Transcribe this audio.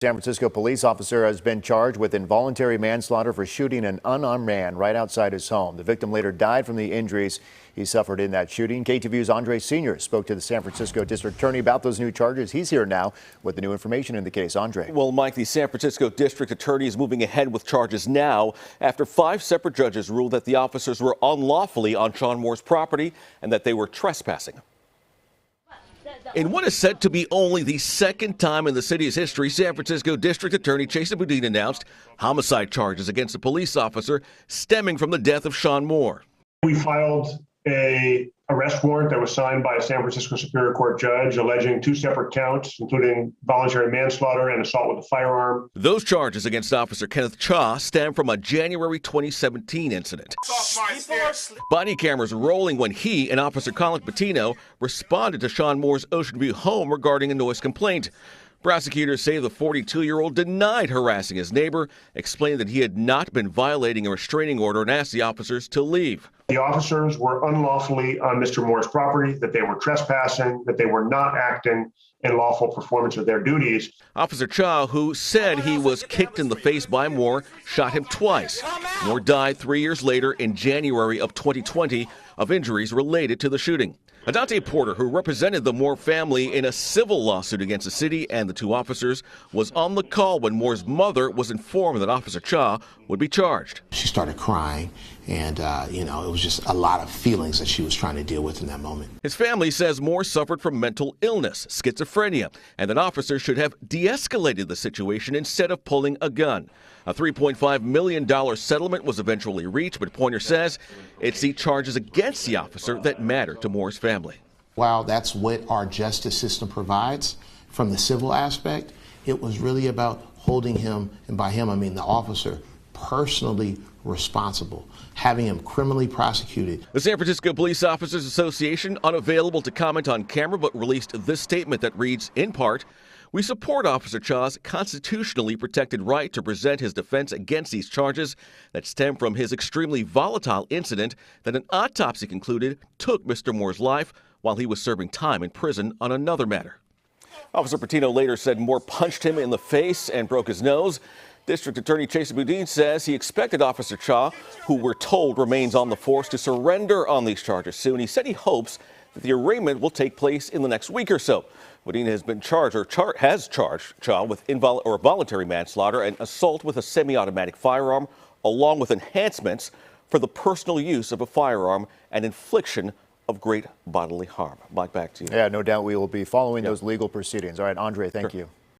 San Francisco police officer has been charged with involuntary manslaughter for shooting an unarmed man right outside his home. The victim later died from the injuries he suffered in that shooting. KTVU's Andre Sr. spoke to the San Francisco district attorney about those new charges. He's here now with the new information in the case. Andre. Well, Mike, the San Francisco district attorney is moving ahead with charges now after 5 separate judges ruled that the officers were unlawfully on Sean Moore's property and that they were trespassing. In what is said to be only the second time in the city's history, San Francisco District Attorney Jason Boudin announced homicide charges against a police officer stemming from the death of Sean Moore. We filed an arrest warrant that was signed by a San Francisco Superior Court judge alleging 2 separate counts, including voluntary manslaughter and assault with a firearm. Those charges against Officer Kenneth Cha stem from a January 2017 incident. Body cameras rolling when he and Officer Colin Patino responded to Sean Moore's Ocean View home regarding a noise complaint. Prosecutors say the 42-year-old denied harassing his neighbor, explained that he had not been violating a restraining order and asked the officers to leave. The officers were unlawfully on Mr. Moore's property, that they were trespassing, that they were not acting in lawful performance of their duties. Officer Cha, who said he was kicked in the face by Moore, shot him twice. Moore died 3 years later in January of 2020 of injuries related to the shooting. Adante Porter, who represented the Moore family in a civil lawsuit against the city and the 2 officers, was on the call when Moore's mother was informed that Officer Cha would be charged. She started crying, and, it was just a lot of feelings that she was trying to deal with in that moment. His family says Moore suffered from mental illness, schizophrenia, and that officers should have de-escalated the situation instead of pulling a gun. A $3.5 million settlement was eventually reached, but Pointer says it's the charges against the officer that matter to Moore's family. While that's what our justice system provides from the civil aspect, it was really about holding him, and by him I mean the officer, personally responsible, having him criminally prosecuted. The San Francisco Police Officers Association, unavailable to comment on camera, but released this statement that reads, in part, "We support Officer Cha's constitutionally protected right to present his defense against these charges that stem from his extremely volatile incident that an autopsy concluded took Mr. Moore's life while he was serving time in prison on another matter." Officer Patino later said Moore punched him in the face and broke his nose. District Attorney Jason Boudin says he expected Officer Cha, who we're told remains on the force, to surrender on these charges soon. He said he hopes that the arraignment will take place in the next week or so. Boudin has been charged has charged Cha with voluntary manslaughter and assault with a semi-automatic firearm, along with enhancements for the personal use of a firearm and infliction of great bodily harm. Mike, back to you. Yeah, no doubt we will be following those legal proceedings. All right, Andre, thank you.